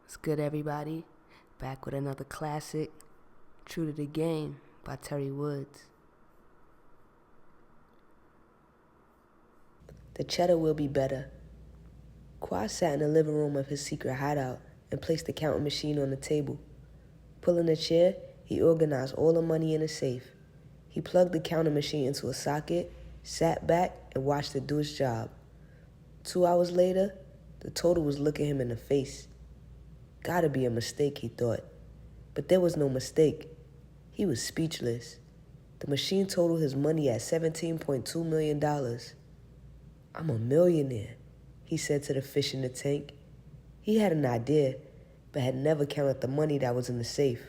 What's good, everybody? Back with another classic, True to the Game by Terry Woods. The cheddar will be better. Quad sat in the living room of his secret hideout and placed the counting machine on the table. Pulling a chair, he organized all the money in a safe. He plugged the counting machine into a socket, sat back, and watched it do its job. 2 hours later, the total was looking him in the face. Gotta be a mistake, he thought. But there was no mistake. He was speechless. The machine totaled his money at $17.2 million. I'm a millionaire, he said to the fish in the tank. He had an idea, but had never counted the money that was in the safe.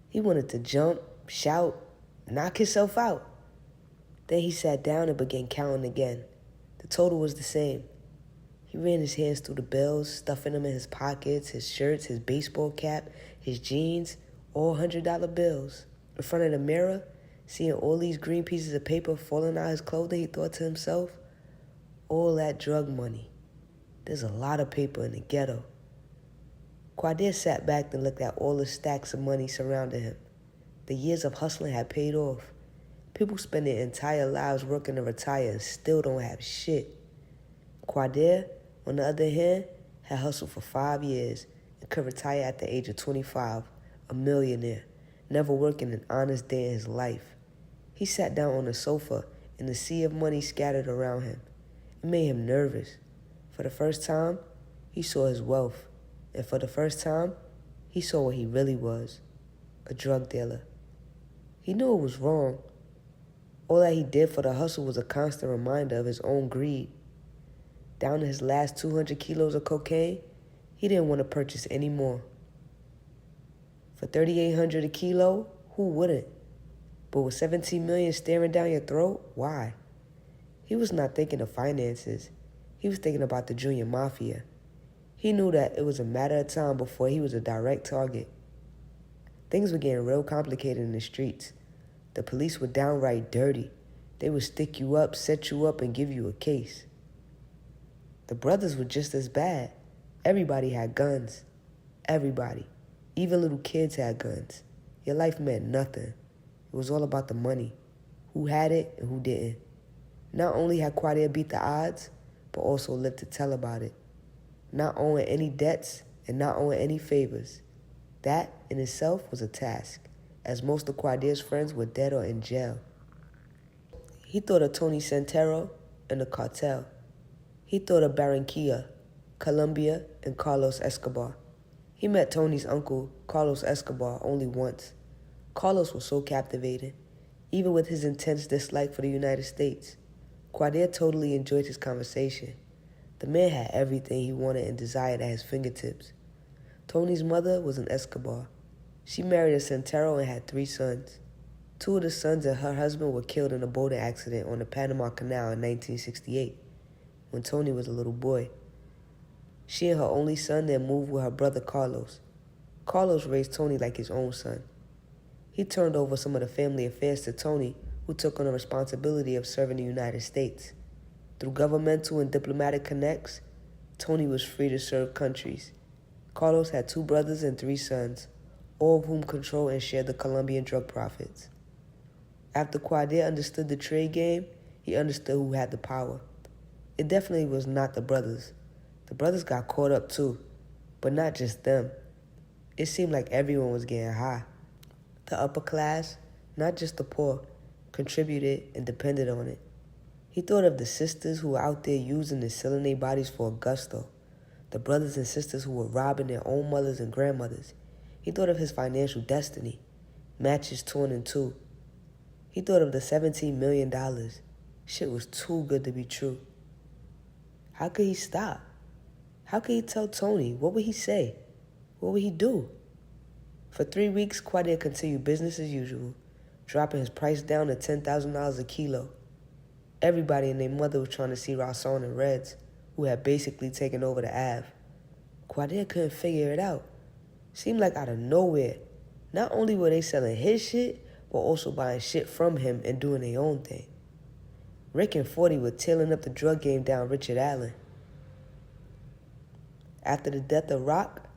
He wanted to jump, shout, knock himself out. Then he sat down and began counting again. The total was the same. He ran his hands through the bills, stuffing them in his pockets, his shirts, his baseball cap, his jeans, all $100 bills. In front of the mirror, seeing all these green pieces of paper falling out his clothing, he thought to himself, all that drug money. There's a lot of paper in the ghetto. Quadir sat back and looked at all the stacks of money surrounding him. The years of hustling had paid off. People spend their entire lives working to retire and still don't have shit. Quadir, on the other hand, had hustled for 5 years and could retire at the age of 25, a millionaire, never working an honest day in his life. He sat down on the sofa and the sea of money scattered around him. It made him nervous. For the first time, he saw his wealth. And for the first time, he saw what he really was, a drug dealer. He knew it was wrong. All that he did for the hustle was a constant reminder of his own greed. Down to his last 200 kilos of cocaine, he didn't want to purchase any more. For $3,800 a kilo, who wouldn't? But with $17 million staring down your throat, why? He was not thinking of finances. He was thinking about the junior mafia. He knew that it was a matter of time before he was a direct target. Things were getting real complicated in the streets. The police were downright dirty. They would stick you up, set you up, and give you a case. The brothers were just as bad. Everybody had guns. Everybody. Even little kids had guns. Your life meant nothing. It was all about the money. Who had it and who didn't. Not only had Quadir beat the odds, but also lived to tell about it. Not owing any debts and not owing any favors. That in itself was a task, as most of Quadir's friends were dead or in jail. He thought of Tony Santero and the cartel. He thought of Barranquilla, Colombia, and Carlos Escobar. He met Tony's uncle, Carlos Escobar, only once. Carlos was so captivating, even with his intense dislike for the United States. Quadir totally enjoyed his conversation. The man had everything he wanted and desired at his fingertips. Tony's mother was an Escobar. She married a Santero and had 3 sons. 2 of the sons and her husband were killed in a boating accident on the Panama Canal in 1968, when Tony was a little boy. She and her only son then moved with her brother Carlos. Carlos raised Tony like his own son. He turned over some of the family affairs to Tony, who took on the responsibility of serving the United States. Through governmental and diplomatic connects, Tony was free to serve countries. Carlos had 2 brothers and 3 sons, all of whom controlled and shared the Colombian drug profits. After Quadir understood the trade game, he understood who had the power. It definitely was not the brothers. The brothers got caught up too, but not just them. It seemed like everyone was getting high. The upper class, not just the poor, contributed and depended on it. He thought of the sisters who were out there using and selling their bodies for a gusto, the brothers and sisters who were robbing their own mothers and grandmothers. He thought of his financial destiny, matches torn in two. He thought of the $17 million. Shit was too good to be true. How could he stop? How could he tell Tony? What would he say? What would he do? For 3 weeks, Quadir continued business as usual, dropping his price down to $10,000 a kilo. Everybody and their mother was trying to see Rawson and Reds, who had basically taken over the Ave. Quadir couldn't figure it out. Seemed like out of nowhere. Not only were they selling his shit, but also buying shit from him and doing their own thing. Rick and 40 were tailing up the drug game down Richard Allen. After the death of Rock,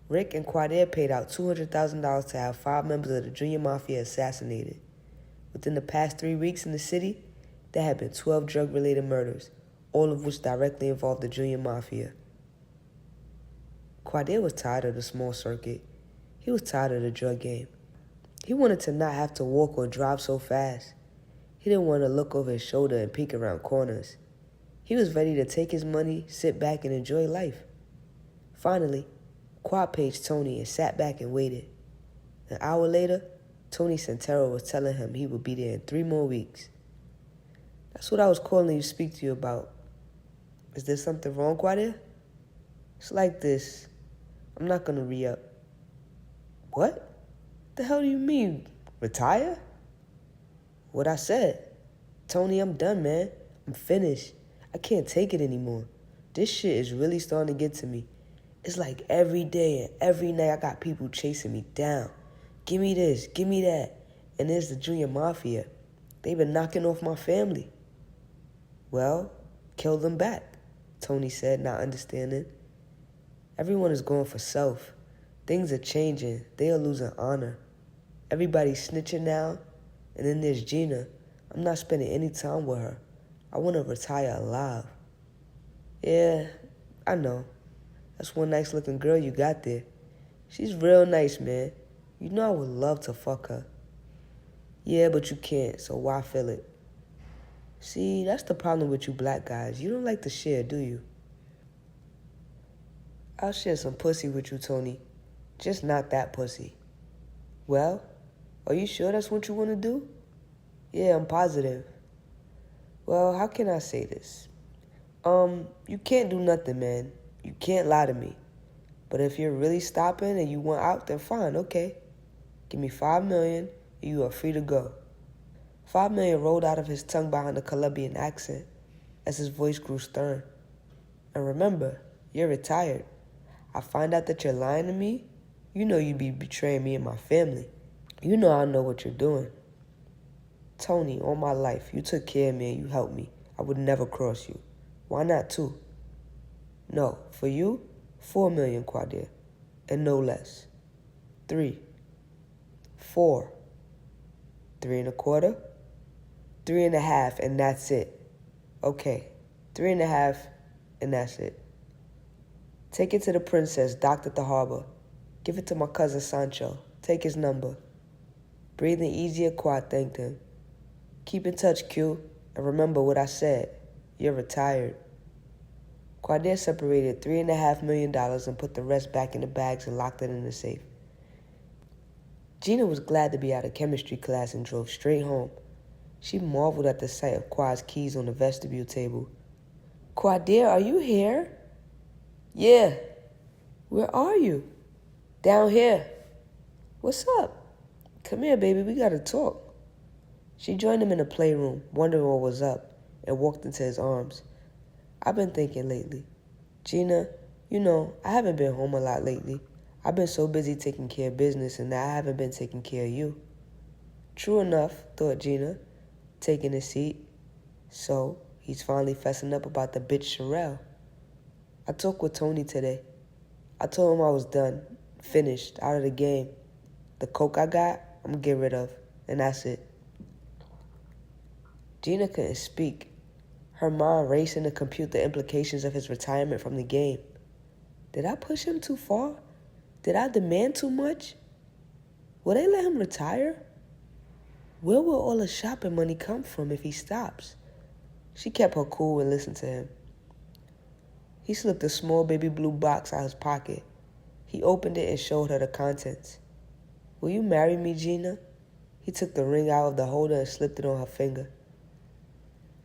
Rick and Quadir paid out $200,000 to have 5 members of the Junior Mafia assassinated. Within the past 3 weeks in the city, there had been 12 drug-related murders, all of which directly involved the Junior Mafia. Quadir was tired of the small circuit. He was tired of the drug game. He wanted to not have to walk or drive so fast. He didn't want to look over his shoulder and peek around corners. He was ready to take his money, sit back, and enjoy life. Finally, Quad paged Tony and sat back and waited. An hour later, Tony Santero was telling him he would be there in 3 more weeks. That's what I was calling you to speak to you about. Is there something wrong, Quadir? It's like this. I'm not gonna re-up. What? The hell do you mean? Retire? What I said. Tony, I'm done, man. I'm finished. I can't take it anymore. This shit is really starting to get to me. It's like every day and every night I got people chasing me down. Give me this, give me that. And there's the Junior Mafia. They've been knocking off my family. Well, kill them back, Tony said, not understanding. Everyone is going for self. Things are changing. They are losing honor. Everybody's snitching now. And then there's Gina. I'm not spending any time with her. I want to retire alive. Yeah, I know. That's one nice looking girl you got there. She's real nice, man. You know I would love to fuck her. Yeah, but you can't, so why feel it? See, that's the problem with you black guys. You don't like to share, do you? I'll share some pussy with you, Tony. Just not that pussy. Well, are you sure that's what you want to do? Yeah, I'm positive. Well, how can I say this? You can't do nothing, man. You can't lie to me. But if you're really stopping and you want out, then fine, okay. Give me $5 million and you are free to go. $5 million rolled out of his tongue behind a Colombian accent as his voice grew stern. And remember, you're retired. I find out that you're lying to me, you know you'd be betraying me and my family. You know I know what you're doing. Tony, all my life, you took care of me and you helped me. I would never cross you. Why not 2? No, for you, $4 million, Quadir, and no less. 3, 4, 3.25, 3.5, and that's it. Okay, 3.5, and that's it. Take it to the princess docked at the harbor. Give it to my cousin Sancho. Take his number. Breathing easier, Quad thanked him. Keep in touch, Q, and remember what I said. You're retired. Quadir separated $3.5 million and put the rest back in the bags and locked it in the safe. Gina was glad to be out of chemistry class and drove straight home. She marveled at the sight of Quad's keys on the vestibule table. Quadir, are you here? Yeah. Where are you? Down here. What's up? Come here, baby, we gotta talk. She joined him in the playroom, wondering what was up, and walked into his arms. I've been thinking lately. Gina, you know, I haven't been home a lot lately. I've been so busy taking care of business and that I haven't been taking care of you. True enough, thought Gina, taking a seat. So, he's finally fessing up about the bitch Sherelle. I talked with Tony today. I told him I was done, finished, out of the game. The coke I got, I'm gonna get rid of, and that's it. Gina couldn't speak, her mind racing to compute the implications of his retirement from the game. Did I push him too far? Did I demand too much? Will they let him retire? Where will all the shopping money come from if he stops? She kept her cool and listened to him. He slipped a small baby blue box out of his pocket. He opened it and showed her the contents. Will you marry me, Gina? He took the ring out of the holder and slipped it on her finger.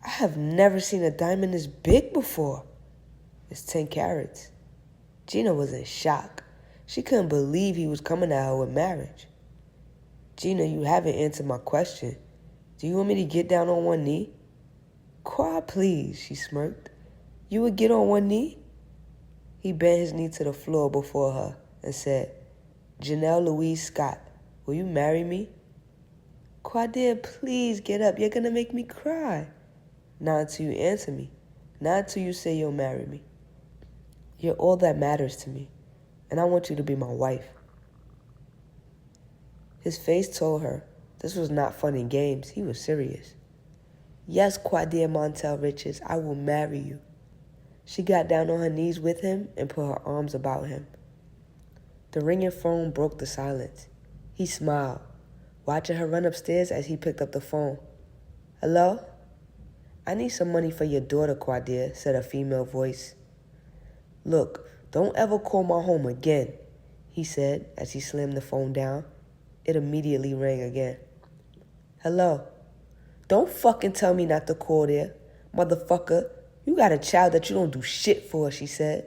I have never seen a diamond this big before. It's 10 carats. Gina was in shock. She couldn't believe he was coming at her with marriage. Gina, you haven't answered my question. Do you want me to get down on one knee? Quad, please, she smirked. You would get on one knee? He bent his knee to the floor before her and said, Janelle Louise Scott, will you marry me? Quadir, please get up. You're going to make me cry. Not until you answer me. Not until you say you'll marry me. You're all that matters to me, and I want you to be my wife. His face told her this was not fun and games. He was serious. Yes, Quadia Montel Richards, I will marry you. She got down on her knees with him and put her arms about him. The ringing phone broke the silence. He smiled, watching her run upstairs as he picked up the phone. Hello? I need some money for your daughter, Quadia, said a female voice. Look, don't ever call my home again, he said as he slammed the phone down. It immediately rang again. Hello? Don't fucking tell me not to call there, motherfucker. You got a child that you don't do shit for, she said.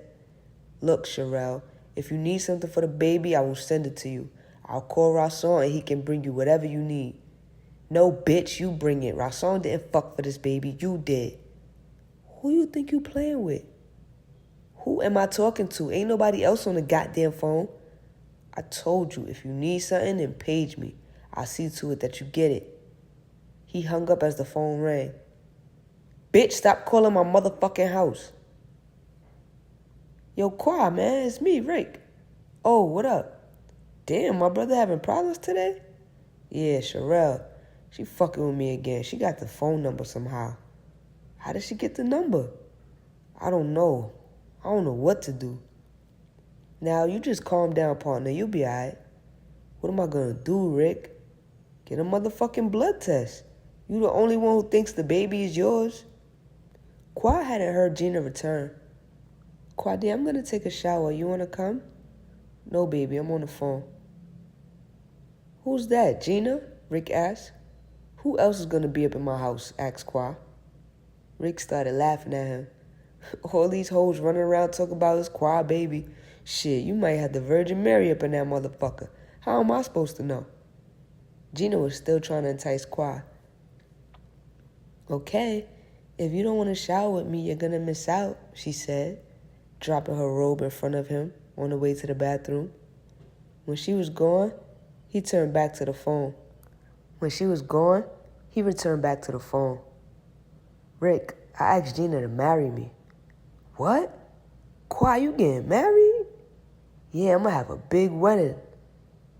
Look, Sherelle, if you need something for the baby, I will send it to you. I'll call Rasson and he can bring you whatever you need. No, bitch, you bring it. Rasson didn't fuck for this baby. You did. Who you think you playing with? Who am I talking to? Ain't nobody else on the goddamn phone. I told you, if you need something, then page me. I'll see to it that you get it. He hung up as the phone rang. Bitch, stop calling my motherfucking house. Yo, Qua, man, it's me, Rick. Oh, what up? Damn, my brother having problems today? Yeah, Sherelle. She fucking with me again. She got the phone number somehow. How did she get the number? I don't know. I don't know what to do. Now, you just calm down, partner. You'll be all right. What am I going to do, Rick? Get a motherfucking blood test. You the only one who thinks the baby is yours. Qua hadn't heard Gina return. Quadia, I'm going to take a shower. You want to come? No, baby. I'm on the phone. Who's that, Gina? Rick asked. Who else is going to be up in my house? Asked Qua. Rick started laughing at him. All these hoes running around talking about this Qua baby. Shit, you might have the Virgin Mary up in that motherfucker. How am I supposed to know? Gina was still trying to entice Qua. Okay, if you don't want to shower with me, you're going to miss out, she said, dropping her robe in front of him on the way to the bathroom. When she was gone, he turned back to the phone. When she was gone, he returned back to the phone. Rick, I asked Gina to marry me. What? Qua, you getting married? Yeah, I'm going to have a big wedding.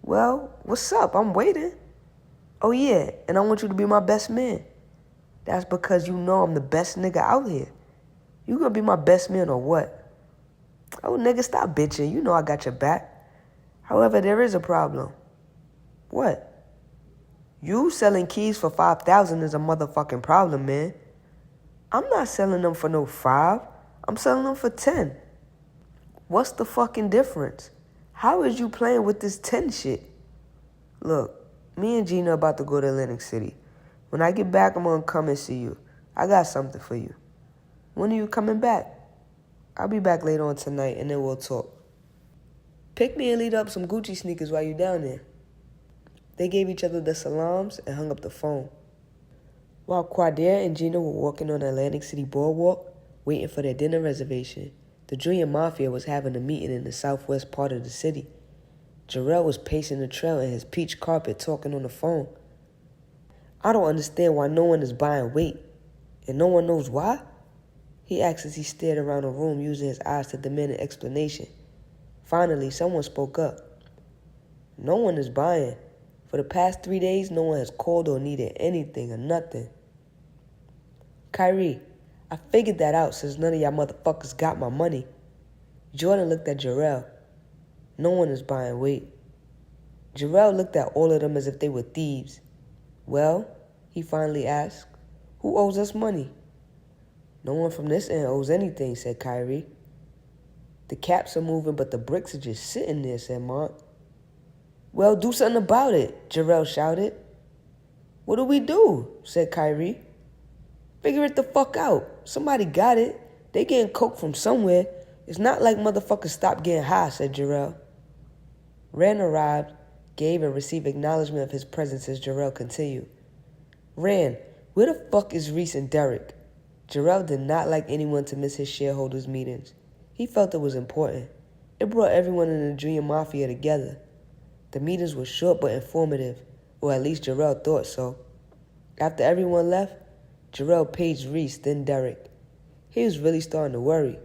Well, what's up? I'm waiting. Oh, yeah, and I want you to be my best man. That's because you know I'm the best nigga out here. You gonna be my best man or what? Oh, nigga, stop bitching. You know I got your back. However, there is a problem. What? You selling keys for $5,000 is a motherfucking problem, man. I'm not selling them for no 5. I'm selling them for 10. What's the fucking difference? How is you playing with this 10 shit? Look, me and Gina about to go to Atlantic City. When I get back, I'm going to come and see you. I got something for you. When are you coming back? I'll be back later on tonight, and then we'll talk. Pick me and lead up some Gucci sneakers while you're down there. They gave each other the salams and hung up the phone. While Quadia and Gina were walking on the Atlantic City boardwalk, waiting for their dinner reservation, the Junior Mafia was having a meeting in the southwest part of the city. Jarrell was pacing the trail in his peach carpet talking on the phone. I don't understand why no one is buying weight. And no one knows why? He asked as he stared around the room using his eyes to demand an explanation. Finally, someone spoke up. No one is buying. For the past 3 days, no one has called or needed anything or nothing. Kyrie, I figured that out since none of y'all motherfuckers got my money. Jordan looked at Jarrell. No one is buying weight. Jarrell looked at all of them as if they were thieves. Well, he finally asked, who owes us money? No one from this end owes anything, said Kyrie. The caps are moving, but the bricks are just sitting there, said Mont. Well, do something about it, Jarrell shouted. What do we do? Said Kyrie. Figure it the fuck out. Somebody got it. They getting coke from somewhere. It's not like motherfuckers stopped getting high, said Jarrell. Rand arrived, gave and received acknowledgement of his presence as Jarrell continued. Rand, where the fuck is Reese and Derek? Jarrell did not like anyone to miss his shareholders' meetings. He felt it was important. It brought everyone in the Junior Mafia together. The meetings were short but informative, or at least Jarrell thought so. After everyone left, Jarrell paged Reese, then Derek. He was really starting to worry.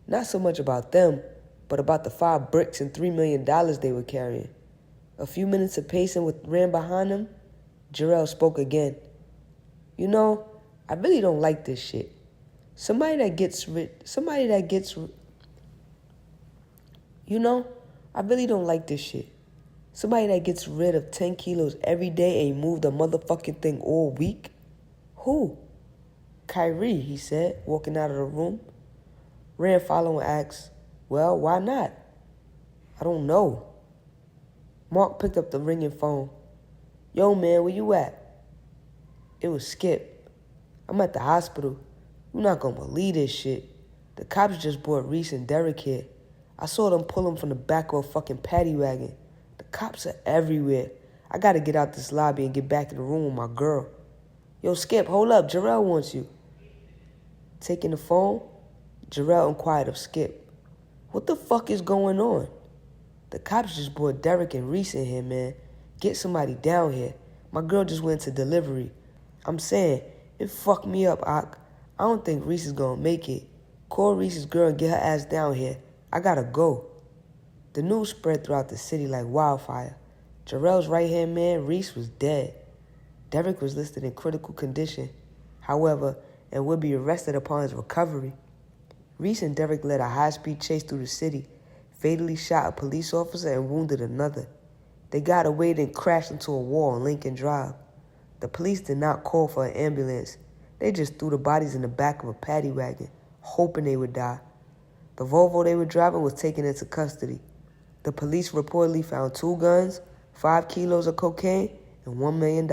Not so much about them, but about the 5 bricks and $3 million they were carrying. A few minutes of pacing ran behind them. Jarrell spoke again. You know, I really don't like this shit. Somebody that gets You know, I really don't like this shit. Somebody that gets rid of 10 kilos every day and moved a motherfucking thing all week? Who? Kyrie, he said, walking out of the room. Rand followed and asked, well, why not? I don't know. Mark picked up the ringing phone. Yo, man, where you at? It was Skip. I'm at the hospital. You're not gonna believe this shit. The cops just brought Reese and Derek here. I saw them pull him from the back of a fucking paddy wagon. The cops are everywhere. I gotta get out this lobby and get back to the room with my girl. Yo, Skip, hold up. Jarrell wants you. Taking the phone, Jarrell inquired of Skip. What the fuck is going on? The cops just brought Derek and Reese in here, man. Get somebody down here. My girl just went to delivery. I'm saying, it fucked me up, Ak. I don't think Reese is gonna make it. Call Reese's girl and get her ass down here. I gotta go. The news spread throughout the city like wildfire. Jarrell's right-hand man, Reese, was dead. Derek was listed in critical condition, however, and would be arrested upon his recovery. Reese and Derek led a high-speed chase through the city, fatally shot a police officer and wounded another. They got away then crashed into a wall on Lincoln Drive. The police did not call for an ambulance. They just threw the bodies in the back of a paddy wagon, hoping they would die. The Volvo they were driving was taken into custody. The police reportedly found 2 guns, 5 kilos of cocaine, and $1 million.